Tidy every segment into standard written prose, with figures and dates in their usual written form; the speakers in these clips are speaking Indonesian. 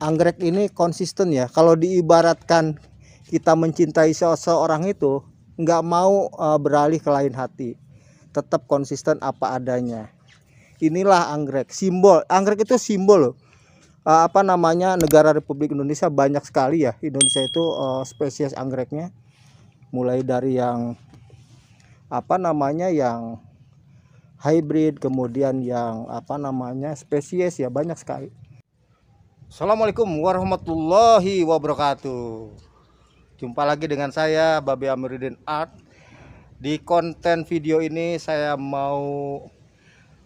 anggrek ini konsisten ya. Kalau diibaratkan kita mencintai seseorang itu nggak mau beralih ke lain hati, tetap konsisten apa adanya. Inilah anggrek, simbol. Anggrek itu simbol loh. Negara Republik Indonesia banyak sekali ya. Indonesia itu spesies anggreknya, mulai dari yang yang hybrid, kemudian yang spesies ya, banyak sekali. Assalamualaikum warahmatullahi wabarakatuh. Jumpa lagi dengan saya Babe Amiruddin Art. Di konten video ini saya mau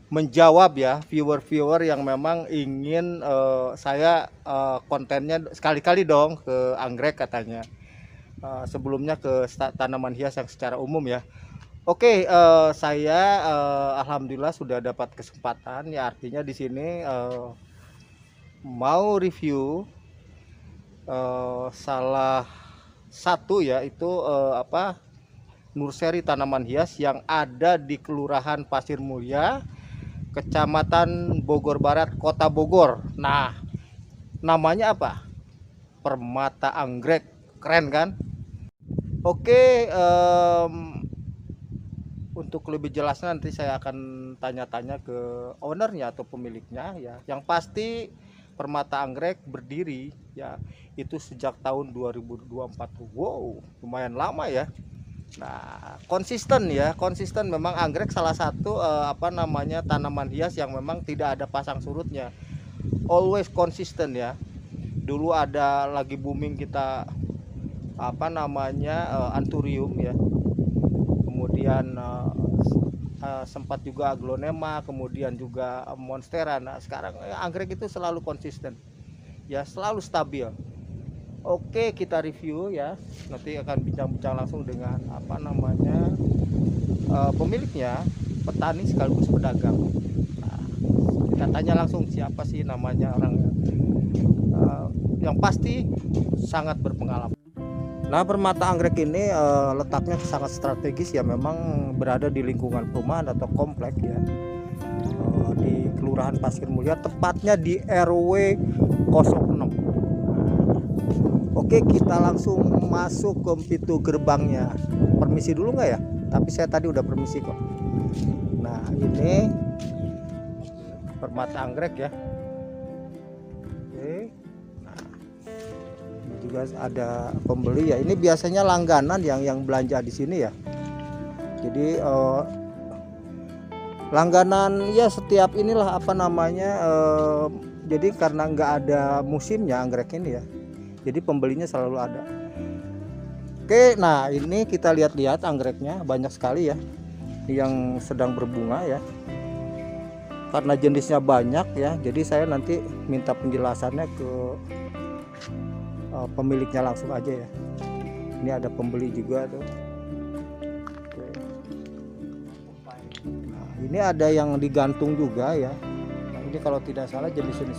menjawab ya viewer-viewer yang memang ingin kontennya sekali-kali dong ke anggrek katanya. Sebelumnya ke tanaman hias yang secara umum ya. Oke, saya alhamdulillah sudah dapat kesempatan ya, artinya di sini mau review salah satu yaitu nursery tanaman hias yang ada di Kelurahan Pasir Mulia, Kecamatan Bogor Barat, Kota Bogor. Nah, namanya apa? Permata anggrek. Keren kan? Oke, untuk lebih jelasnya nanti saya akan tanya-tanya ke ownernya atau pemiliknya ya. Yang pasti Permata anggrek berdiri ya itu sejak tahun 2024. Wow, lumayan lama ya. Nah, konsisten ya, konsisten. Memang anggrek salah satu tanaman hias yang memang tidak ada pasang surutnya. Always konsisten ya. Dulu ada lagi booming kita anthurium ya. Kemudian sempat juga aglonema, kemudian juga monstera. Nah, sekarang anggrek itu selalu konsisten. Ya, selalu stabil. Oke, kita review ya. Nanti akan bincang-bincang langsung dengan pemiliknya, petani sekaligus pedagang. Nah, kita tanya langsung siapa sih namanya orangnya. Yang pasti sangat berpengalaman. Nah, Permata anggrek ini letaknya sangat strategis ya, memang berada di lingkungan perumahan atau komplek ya. Di Kelurahan Pasir Mulia, tepatnya di RW 06. Oke, kita langsung masuk ke pintu gerbangnya. Permisi dulu nggak ya? Tapi saya tadi udah permisi kok. Nah, ini Permata anggrek ya. Oke. Nah, ini juga ada pembeli ya. Ini biasanya langganan yang belanja di sini ya. Jadi langganan ya, setiap inilah jadi karena nggak ada musimnya anggrek ini ya. Jadi pembelinya selalu ada. Oke, nah ini kita lihat-lihat anggreknya banyak sekali ya yang sedang berbunga ya. Karena jenisnya banyak ya, jadi saya nanti minta penjelasannya ke pemiliknya langsung aja ya. Ini ada pembeli juga tuh. Oke. Nah, ini ada yang digantung juga ya. Nah, ini kalau tidak salah jenis-jenis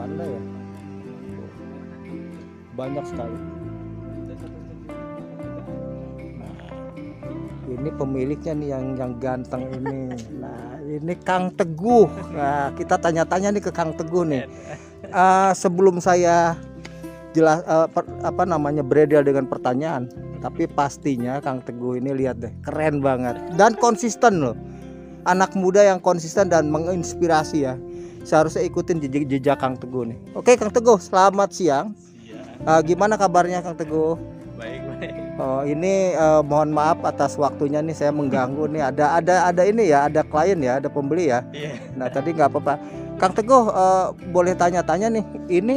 panda ya. Banyak sekali. Nah, ini pemiliknya nih yang ganteng ini. Nah, ini Kang Teguh. Nah, kita tanya-tanya nih ke Kang Teguh nih. Sebelum saya beredar dengan pertanyaan, tapi pastinya Kang Teguh ini lihat deh, keren banget dan konsisten loh. Anak muda yang konsisten dan menginspirasi ya. Seharusnya ikutin jejak Kang Teguh nih. Oke, Kang Teguh, selamat siang. Gimana kabarnya Kang Teguh? Baik. Oh, ini mohon maaf atas waktunya nih, saya mengganggu nih. Ada ini ya, ada klien ya, ada pembeli ya. Iya. Nah, tadi nggak apa-apa. Kang Teguh, boleh tanya-tanya nih. Ini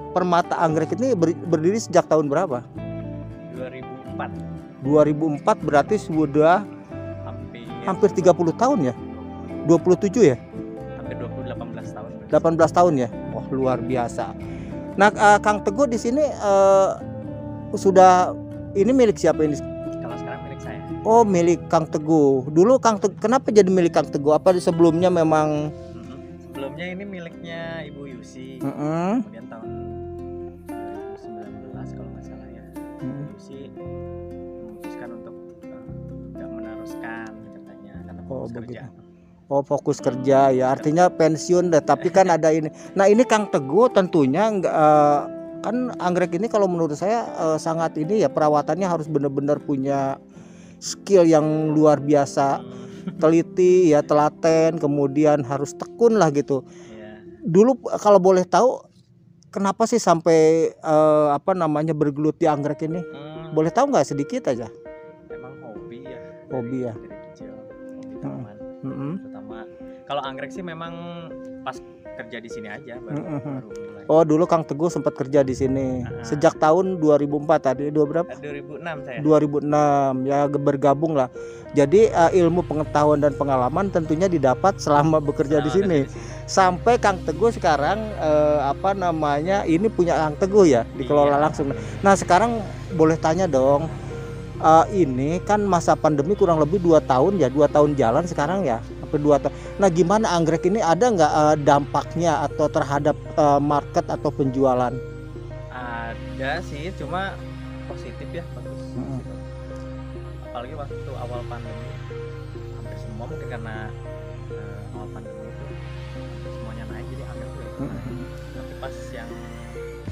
Permata anggrek ini berdiri sejak tahun berapa? 2004. 2004 berarti sudah hampir 30 tahun ya? 27 ya? Hampir 18 tahun. 18 tahun ya? Wah, luar biasa. Nah, Kang Teguh di sini sudah, ini milik siapa ini? Kalau sekarang milik saya. Oh, milik Kang Teguh. Dulu Kang Teguh, kenapa jadi milik Kang Teguh? Apa sebelumnya memang? Sebelumnya ini miliknya Ibu Yusi. Kemudian tahun 2019 kalau nggak salah ya, Ibu Yusi memutuskan untuk nggak meneruskan katanya, karena fokus kerja. Oh, fokus kerja ya, artinya pensiun deh. Tapi kan ada ini. Nah, ini Kang Teguh tentunya nggak kan anggrek ini kalau menurut saya sangat ini ya, perawatannya harus benar-benar punya skill yang luar biasa, teliti ya, telaten, kemudian harus tekun lah gitu. Iya. Dulu kalau boleh tahu kenapa sih sampai apa namanya bergelut di anggrek ini? Boleh tahu nggak sedikit aja? Emang hobi ya. Hobi ya. Dari kecil hobi tanaman. Terutama kalau anggrek sih memang pas kerja di sini aja baru mulai. Oh, dulu Kang Teguh sempat kerja di sini. Sejak tahun 2004 tadi, berapa? 2006 saya. 2006 ya, bergabung lah. Jadi ilmu pengetahuan dan pengalaman tentunya didapat selama bekerja di sini. Sampai Kang Teguh sekarang apa namanya ini punya Kang Teguh ya, dikelola langsung. Nah, sekarang boleh tanya dong. Ini kan masa pandemi kurang lebih 2 tahun ya, 2 tahun jalan sekarang ya, sampai 2 tahun. Nah, gimana anggrek ini, ada nggak dampaknya atau terhadap market atau penjualan? Ada sih, cuma positif ya, bagus. Apalagi waktu awal pandemi, hampir semua mungkin karena awal pandemi itu hampir semuanya naik, jadi anggrek tuh ya. Tapi pas yang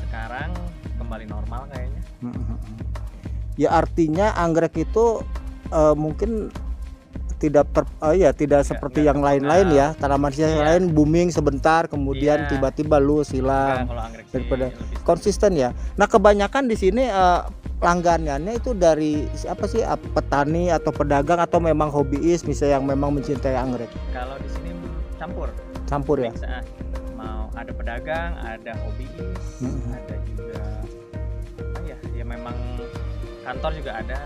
sekarang kembali normal kayaknya. Ya, artinya anggrek itu mungkin tidak tidak seperti yang lain-lain ya, tanaman yang lain booming sebentar kemudian tiba-tiba lulus hilang. Daripada konsisten ya. Nah, kebanyakan di sini langganannya itu dari apa sih, petani atau pedagang atau memang hobiis misalnya yang memang mencintai anggrek? Kalau di sini campur ya. Bisa, mau ada pedagang, ada hobiis, ada juga apa ya memang kantor juga ada.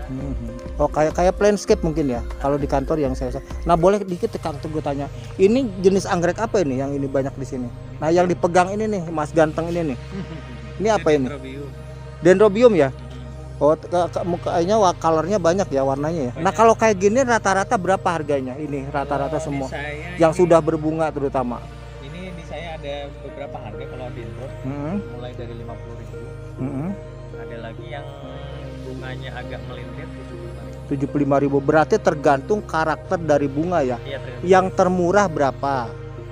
Oh, kayak landscape mungkin ya kalau di kantor yang saya. Nah, boleh dikit Kang Teguh tanya, ini jenis anggrek apa ini yang ini banyak di sini? Nah, yang dipegang ini nih, Mas ganteng ini nih. Ini apa ini? Dendrobium ya. Oh, kayaknya colornya banyak ya, warnanya ya. Nah, kalau kayak gini rata-rata berapa harganya ini, rata-rata semua yang sudah berbunga terutama? Ini di saya ada beberapa harga. Kalau dendro mulai dari 50.000. Ada lagi yang bunganya agak melintir 75.000. Berarti tergantung karakter dari bunga ya. Iya, yang termurah berapa?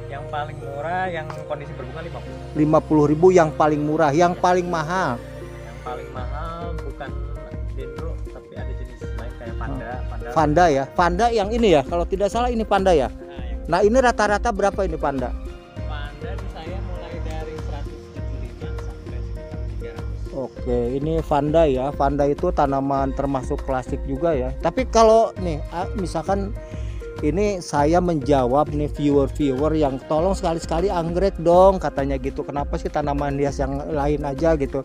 Yang paling murah yang kondisi berbunga 50.000 yang paling murah. Yang paling mahal? Yang paling mahal bukan dendro, tapi ada jenis lain kayak panda. Panda ya. Panda yang ini ya, kalau tidak salah ini panda ya. Nah, ini rata-rata berapa ini panda? Panda di saya mulai dari 175 sampai sekitar 300. Oke, ini Vanda ya. Vanda itu tanaman termasuk klasik juga ya. Tapi kalau nih misalkan ini saya menjawab nih viewer yang tolong sekali-sekali anggrek dong katanya gitu. Kenapa sih tanaman hias yang lain aja gitu?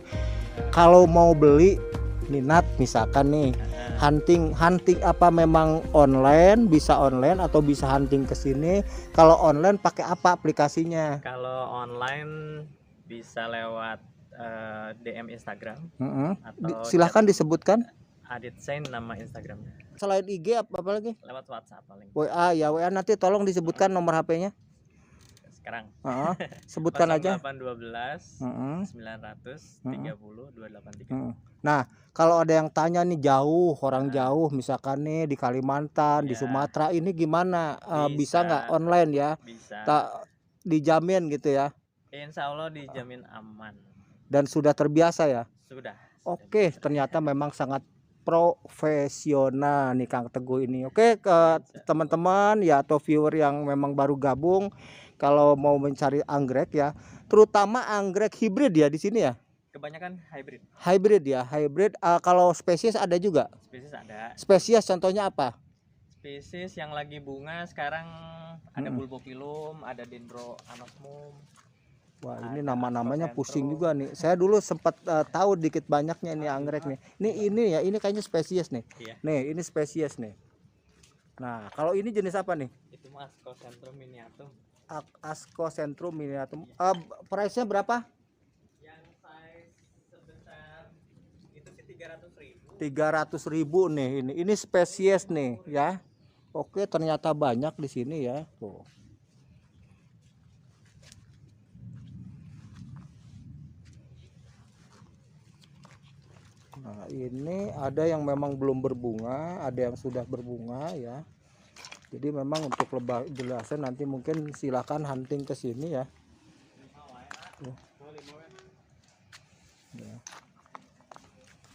Kalau mau beli minat misalkan nih hunting apa memang online, bisa online atau bisa hunting ke sini? Kalau online pakai apa aplikasinya? Kalau online bisa lewat DM Instagram. Atau silahkan disebutkan. Adit Sein nama Instagramnya. Selain IG apa lagi? Lewat WhatsApp paling. WA ya, WA nanti tolong disebutkan nomor HP-nya. Sekarang. Sebutkan aja. 0812 900 30 283. Nah, kalau ada yang tanya nih jauh, orang jauh misalkan nih di Kalimantan, di Sumatera, ini gimana? Bisa nggak online ya? Bisa. Tak dijamin gitu ya? Insya Allah dijamin aman. Dan sudah terbiasa ya? Sudah. Oke, ternyata memang sangat profesional nih Kang Teguh ini. Oke, ke teman-teman ya atau viewer yang memang baru gabung, kalau mau mencari anggrek ya, terutama anggrek hibrid ya di sini ya. Kebanyakan hybrid. Hybrid ya, hybrid. Kalau spesies ada juga? Spesies ada. Spesies contohnya apa? Spesies yang lagi bunga sekarang ada bulbopilum, ada dendro anosmum. Wah, ini nama-namanya pusing juga nih. Saya dulu sempat tahu dikit banyaknya ini anggrek nih. Ini ya, ini kayaknya spesies nih. Iya. Nih, ini spesies nih. Nah, kalau ini jenis apa nih? Itu Ascocentrum miniatum. Ascocentrum miniatum. Price-nya berapa? Yang size sebesar itu sih 300.000. 300.000 nih ini. Ini spesies nih ya. Oke, ternyata banyak di sini ya. Tuh. Nah, ini ada yang memang belum berbunga, ada yang sudah berbunga ya. Jadi memang untuk lebih jelasan nanti mungkin silakan hunting ke sini ya. Tuh. Ya.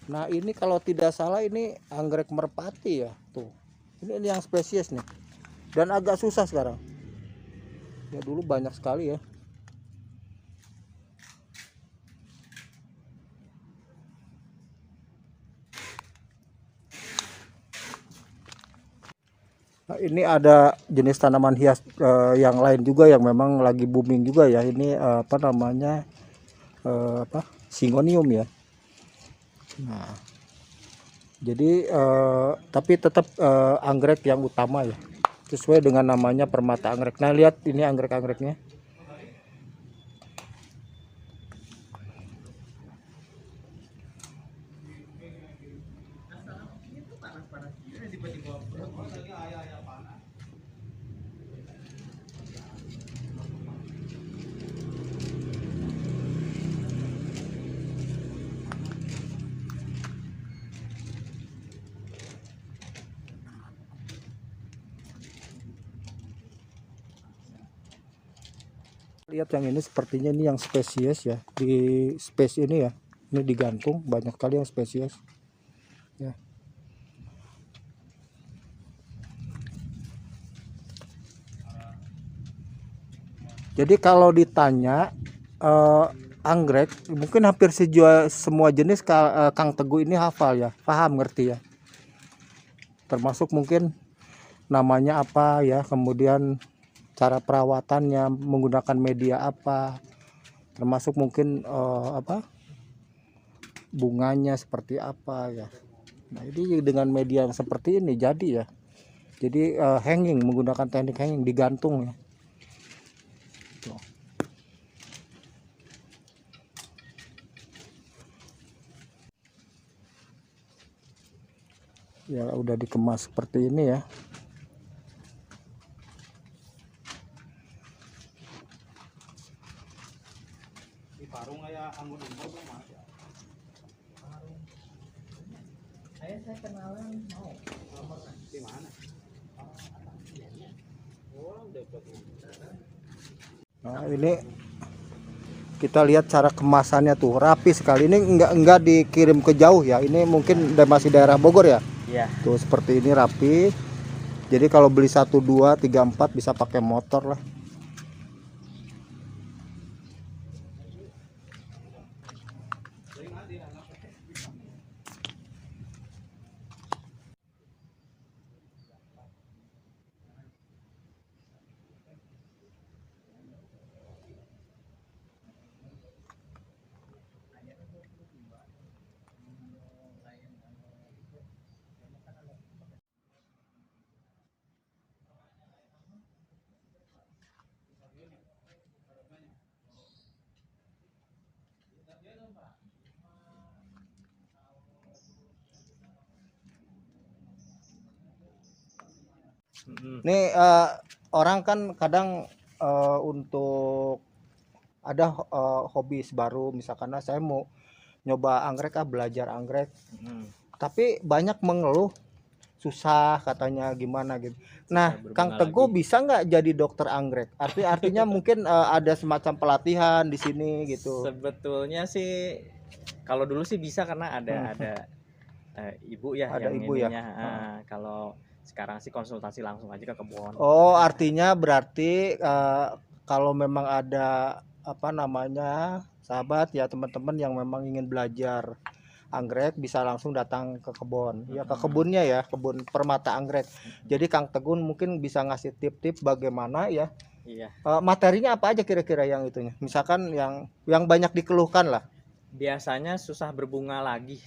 Nah ini kalau tidak salah ini anggrek merpati ya tuh. Ini yang spesies nih. Dan agak susah sekarang. Ya dulu banyak sekali ya. Nah, ini ada jenis tanaman hias yang lain juga yang memang lagi booming juga ya. Ini apa namanya Syngonium ya. Nah, jadi tapi tetap anggrek yang utama ya, sesuai dengan namanya permata anggrek. Nah lihat ini anggrek-anggreknya. Lihat yang ini sepertinya ini yang spesies ya, di space ini ya, ini digantung banyak kali yang spesies ya. Jadi kalau ditanya anggrek mungkin hampir semua jenis Kang Teguh ini hafal ya, paham, ngerti ya, termasuk mungkin namanya apa ya, kemudian cara perawatannya menggunakan media apa, termasuk mungkin bunganya seperti apa ya. Nah ini dengan media yang seperti ini jadi ya, jadi hanging, menggunakan teknik hanging, digantung ya. Tuh. Ya udah dikemas seperti ini ya. Parung aya anggur impor mah. Saya kenalan mau. Di mana? Oh, dekat. Nah, ini kita lihat cara kemasannya tuh rapi sekali. Ini enggak dikirim ke jauh ya. Ini mungkin masih daerah Bogor ya. Iya. Tuh seperti ini rapi. Jadi kalau beli 1, 2, 3, 4 bisa pakai motor lah. Nih orang kan kadang untuk ada hobi baru, misalkan saya mau nyoba anggrek, belajar anggrek, tapi banyak mengeluh susah katanya gimana gitu. Nah Kang Teguh bisa nggak jadi dokter anggrek? Artinya mungkin ada semacam pelatihan di sini gitu. Sebetulnya sih kalau dulu sih bisa karena ada ibu ya, ada yang ibu ininya, ya. Kalau sekarang sih konsultasi langsung aja ke kebun. Oh artinya berarti kalau memang ada apa namanya sahabat ya, teman-teman yang memang ingin belajar anggrek bisa langsung datang ke kebun ya, ke kebunnya ya, kebun permata anggrek. Jadi Kang Tegun mungkin bisa ngasih tip-tip bagaimana ya. Iya. Materinya apa aja kira-kira yang itunya, misalkan yang banyak dikeluhkan lah. Biasanya susah berbunga lagi.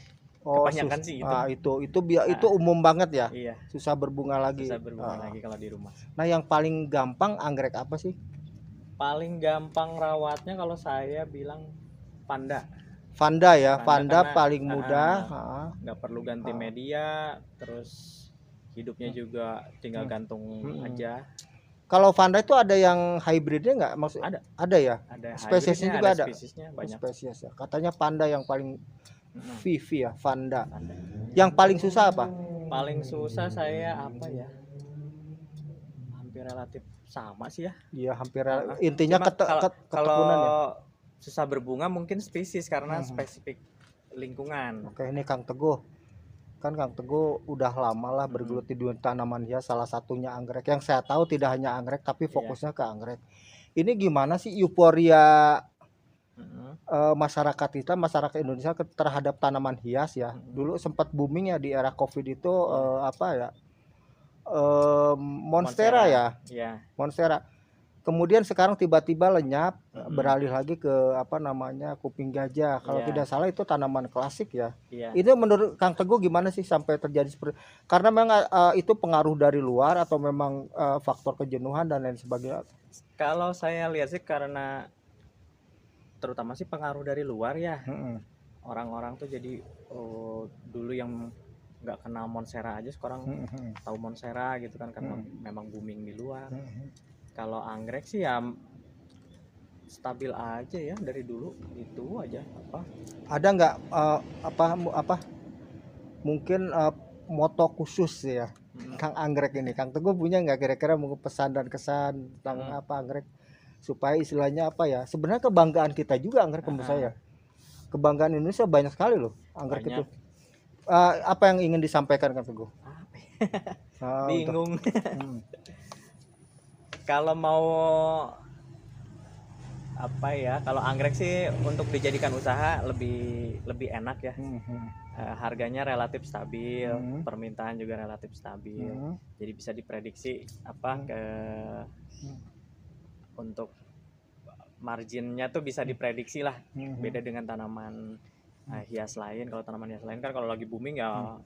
Oh, kebanyakan sih gitu. Itu umum banget ya. Iya. Susah berbunga lagi. Susah berbunga lagi kalau di rumah. Nah yang paling gampang anggrek apa sih? Paling gampang rawatnya kalau saya bilang Vanda. Vanda ya, Vanda paling karena, mudah. Nggak perlu ganti media, terus hidupnya juga tinggal gantung aja. Kalau Vanda itu ada yang hybridnya nggak? Maksud ada ya? Ada spesiesnya juga ada. Spesiesnya banyak. Spesies ya. Katanya Vanda yang paling Vivi ya, Vanda. Yang paling susah apa? Paling susah saya apa ya? hampir relatif sama sih ya. Iya, hampir Ah, intinya cuma kalau ketegunan ya. susah berbunga mungkin spesies karena Mhm. spesifik lingkungan. Oke, ini Kang Teguh. Kan Kang Teguh udah lama lah Mhm. bergelut di dunia tanaman hias, salah satunya anggrek. Yang saya tahu tidak hanya anggrek tapi Iya. fokusnya ke anggrek. Ini gimana sih euforia Mhm. masyarakat kita, masyarakat Indonesia terhadap tanaman hias ya? Mhm. Dulu sempat booming ya di era Covid itu Iya. apa ya? Monstera ya, Iya. Monstera. Kemudian sekarang tiba-tiba lenyap, Mhm. beralih lagi ke apa namanya kuping gajah. Kalau Iya. tidak salah itu tanaman klasik ya. Iya. Itu menurut Kang Teguh gimana sih sampai terjadi seperti? Karena memang itu pengaruh dari luar atau memang faktor kejenuhan dan lain sebagainya. Kalau saya lihat sih karena terutama sih pengaruh dari luar ya. Mm-mm. Orang-orang tuh jadi dulu yang nggak kenal Monstera aja sekarang Mm-mm. tahu Monstera gitu kan karena Mm-mm. memang booming di luar. Mm-mm. Kalau anggrek sih ya stabil aja ya dari dulu itu aja apa. Ada nggak apa mungkin moto khusus ya Mm. Kang Anggrek ini? Kang Teguh punya nggak kira-kira mau pesan dan kesan tentang apa anggrek supaya istilahnya apa ya? Sebenarnya kebanggaan kita juga anggrek menurut saya. Kebanggaan Indonesia banyak sekali loh anggrek Banyak. itu. Apa yang ingin disampaikan Kang Teguh? Apa ya? Untuk- Bingung. Hmm. Kalau mau apa ya? Kalau anggrek sih untuk dijadikan usaha lebih enak ya. Harganya relatif stabil, permintaan juga relatif stabil. Jadi bisa diprediksi apa ke untuk marginnya tuh bisa diprediksi lah. Beda dengan tanaman hias lain. Kalau tanaman hias lain kan kalau lagi booming ya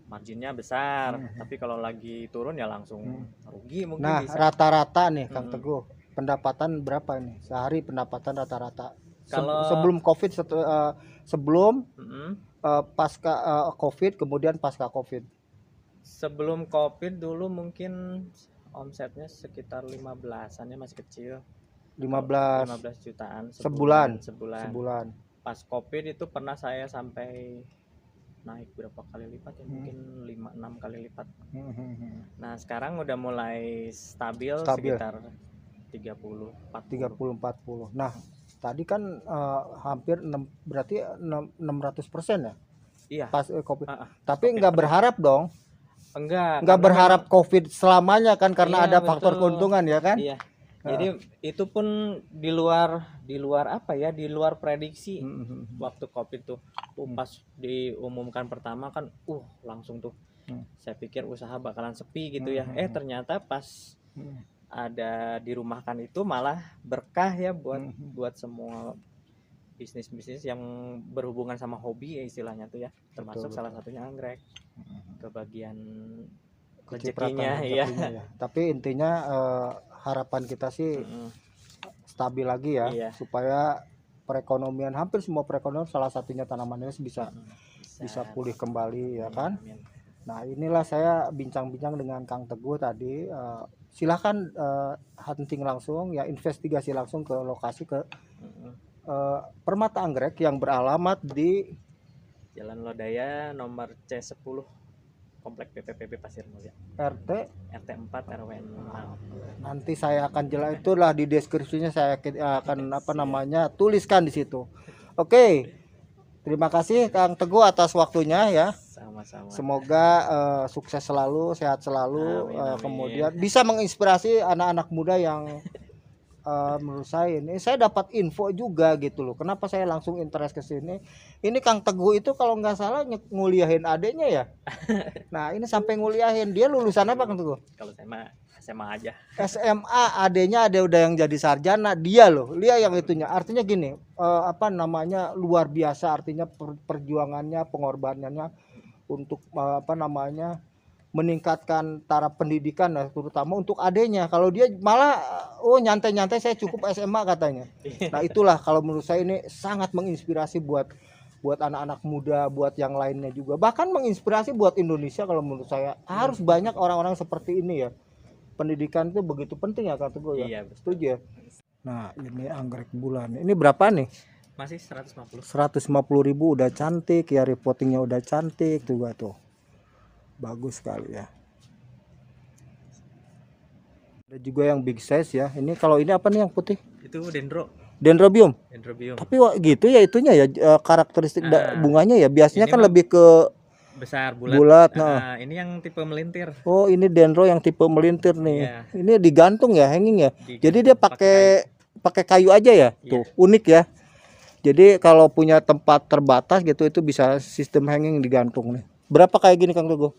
marginnya besar, tapi kalau lagi turun ya langsung rugi mungkin. Nah, bisa. rata-rata nih Kang Teguh, pendapatan berapa nih? Sehari pendapatan rata-rata. Kalau sebelum Covid sebelum Mm-mm. pasca Covid kemudian pasca Covid. Sebelum Covid dulu mungkin omsetnya sekitar 15-an ya, masih kecil. 15 jutaan sebulan. sebulan. Pas Covid itu pernah saya sampai naik berapa kali lipat ya, mungkin 5-6 kali lipat. Nah, sekarang udah mulai stabil. Sekitar 30-40. Nah, tadi kan hampir berarti 600% ya? Iya. Pas Covid. Tapi COVID nggak berharap dong. Enggak Berharap Covid selamanya kan karena Iya, ada faktor betul. keuntungan ya kan? Iya. Jadi itu pun di luar apa ya? Di luar prediksi. Waktu Covid tuh pas diumumkan pertama kan langsung tuh. Saya pikir usaha bakalan sepi gitu ya. Ternyata pas ada dirumahkan itu malah berkah ya buat semua bisnis yang berhubungan sama hobi ya istilahnya tuh ya, termasuk salah satunya anggrek. Kebagian rezekinya ya. Tapi intinya harapan kita sih stabil lagi ya, supaya perekonomian, hampir semua perekonomian, salah satunya tanaman hias bisa pulih kembali ya kan. Nah, inilah saya bincang-bincang dengan Kang Teguh tadi. Silahkan hunting langsung ya, investigasi langsung ke lokasi ke Permata Anggrek yang beralamat di Jalan Lodaya nomor C10 Komplek PPPB Pasir Mulia, RT 4 RW 6. Nanti saya akan jelas, itulah di deskripsinya saya akan tuliskan di situ. Oke. Terima kasih Kang Teguh atas waktunya ya. Sama-sama. Semoga sukses selalu, sehat selalu. Amin. Kemudian bisa menginspirasi anak-anak muda yang menurut saya ini saya dapat info juga gitu loh. Kenapa saya langsung interest ke sini? Ini Kang Teguh itu kalau nggak salah nguliahin adeknya ya. Nah, ini sampai nguliahin. Dia lulusan apa Kang Teguh? Kalau saya mah SMA aja. SMA, adeknya ada udah yang jadi sarjana, dia yang itunya. Artinya gini, luar biasa, artinya perjuangannya, pengorbanannya untuk meningkatkan taraf pendidikan, terutama untuk adenya. Kalau dia malah nyantai-nyantai, saya cukup SMA katanya. Nah, itulah kalau menurut saya ini sangat menginspirasi buat anak-anak muda, buat yang lainnya juga. Bahkan menginspirasi buat Indonesia kalau menurut saya. Harus banyak orang-orang seperti ini ya. Pendidikan itu begitu penting ya Kang Teguh ya. Iya, setuju ya. Nah, ini anggrek bulan. Ini berapa nih? Masih 150. 150.000 udah cantik ya, repottingnya udah cantik juga tuh. Bagus sekali ya. Ada juga yang big size ya. Ini kalau ini apa nih yang putih? Itu Dendrobium. dendrobium. Tapi gitu ya itunya ya karakteristik bunganya ya. Biasanya Ini kan mah lebih ke besar bulat. Nah, ini yang tipe melintir. Oh, ini dendro yang tipe melintir nih. Iya. Ini digantung ya, hanging ya. Digantung Jadi dia pakai kayu aja ya. Iya. Tuh, unik ya. Jadi kalau punya tempat terbatas gitu itu bisa sistem hanging digantung nih. Berapa kayak gini Kang Teguh?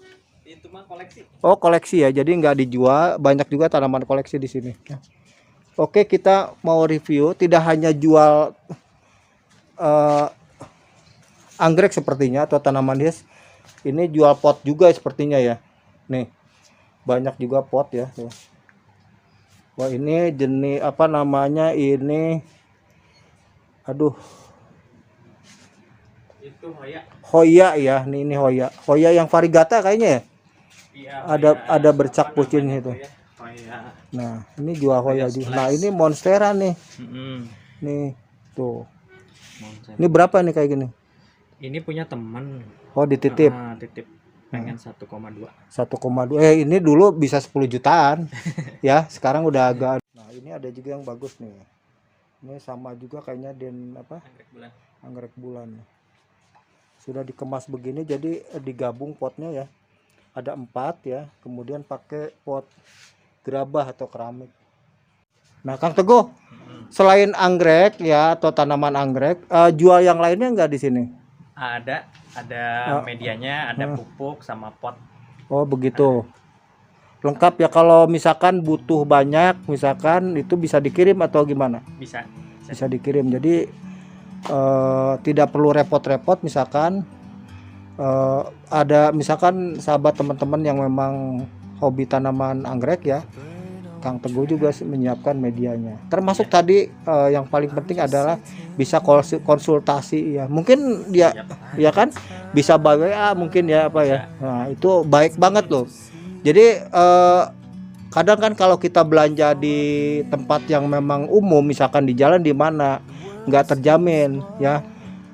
Itu mah koleksi. Oh, koleksi ya. Jadi nggak dijual, banyak juga tanaman koleksi di sini. Oke, kita mau review tidak hanya jual anggrek sepertinya atau tanaman hias. Ini jual pot juga sepertinya ya. Nih. Banyak juga pot ya. Wah, ini jenis apa namanya ini? Aduh. Itu Hoya. Hoya ya. Ini Hoya. Hoya yang variegata kayaknya ya. Iya, Ada bercak pucingnya itu. Hoya. Nah, ini jual Hoya juga. Nah, ini monstera nih. Nih, tuh. Ini berapa nih kayak gini? Ini punya teman. Oh, dititip. Titip. Pengen 1,2. 1,2. Ini dulu bisa 10 jutaan. Ya, sekarang udah agak. Nah, ini ada juga yang bagus nih. Ini sama juga kayaknya anggrek bulan. Sudah dikemas begini jadi digabung potnya ya. Ada 4 ya. Kemudian pakai pot gerabah atau keramik. Nah, Kang Teguh, selain anggrek ya atau tanaman anggrek, jual yang lainnya enggak di sini? Ada medianya, ada pupuk sama pot. Oh, begitu. Lengkap ya. Kalau misalkan butuh banyak, misalkan itu bisa dikirim atau gimana? Bisa Dikirim. Jadi tidak perlu repot-repot. Misalkan ada misalkan sahabat teman-teman yang memang hobi tanaman anggrek ya, Kang Teguh juga menyiapkan medianya. Termasuk tadi yang paling penting adalah bisa konsultasi ya. Mungkin dia ya kan bisa by WA mungkin ya apa ya. Nah, itu baik banget loh. Jadi kadang kan kalau kita belanja di tempat yang memang umum, misalkan di jalan di mana, nggak terjamin ya.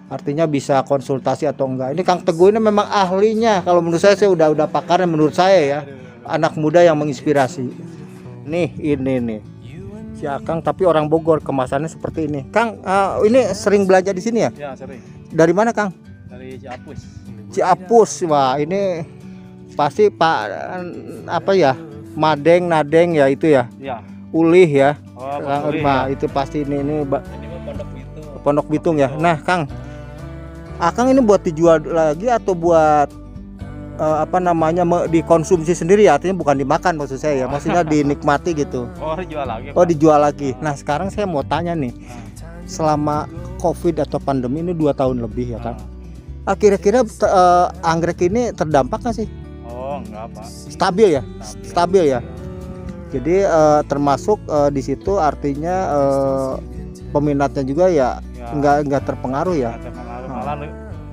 Artinya bisa konsultasi atau enggak. Ini Kang Teguh ini memang ahlinya. Kalau menurut saya udah pakarnya menurut saya ya. Anak muda yang menginspirasi. Nih, ini nih. Si Akang tapi orang Bogor, kemasannya seperti ini. Kang, ini sering belanja di sini ya? Ya, sering. Dari mana, Kang? Dari Ciapus. Ciapus. Wah, ini pasti Pak apa ya? Nadeng ya itu ya. Iya. Ulih ya. Oh, Kang, ya. itu pasti ini Ini mah Pondok Bitung. Pondok Bitung ya. Nah, Kang. Akang ini buat dijual lagi atau buat dikonsumsi sendiri ya, artinya bukan dimakan maksud saya ya, maksudnya dinikmati gitu. Oh, dijual lagi. Oh, dijual lagi. Nah, sekarang saya mau tanya nih, selama COVID atau pandemi ini 2 tahun lebih ya kan, kira-kira anggrek ini terdampak nggak sih? Oh, enggak Pak. Stabil ya, stabil ya. Jadi termasuk di situ artinya peminatnya juga ya, nggak terpengaruh ya.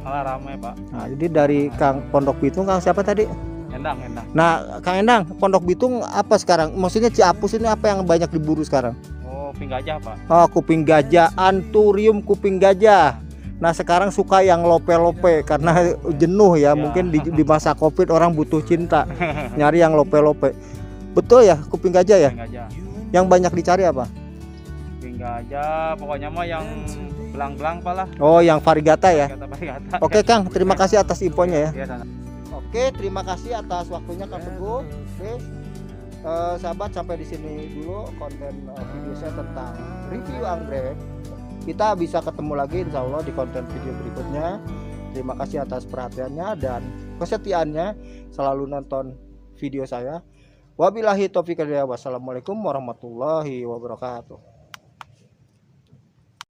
Malah ramai Pak. Nah, jadi dari Kang Pondok Bitung, Kang siapa tadi? Endang. Nah, Kang Endang, Pondok Bitung apa sekarang? Maksudnya Ciapus ini apa yang banyak diburu sekarang? Oh, kuping gajah Pak. Oh, kuping gajah, Anthurium kuping gajah. Nah, sekarang suka yang lope-lope karena jenuh ya. Mungkin di masa Covid orang butuh cinta, nyari yang lope-lope. Betul ya, kuping gajah ya? Kuping gajah. Yang banyak dicari apa? Kuping gajah, pokoknya mah yang belang-belang Pak lah. Oh, yang variegata ya? Variegata. Oke, Kang, terima kasih atas infonya ya. Iya, sana. Oke, terima kasih atas waktunya Kang Teguh. Oke, sahabat, sampai di sini dulu konten video saya tentang review anggrek. Kita bisa ketemu lagi insya Allah di konten video berikutnya. Terima kasih atas perhatiannya dan kesetiaannya selalu nonton video saya. Wabillahi taufiq wal hidayah. Wassalamualaikum warahmatullahi wabarakatuh.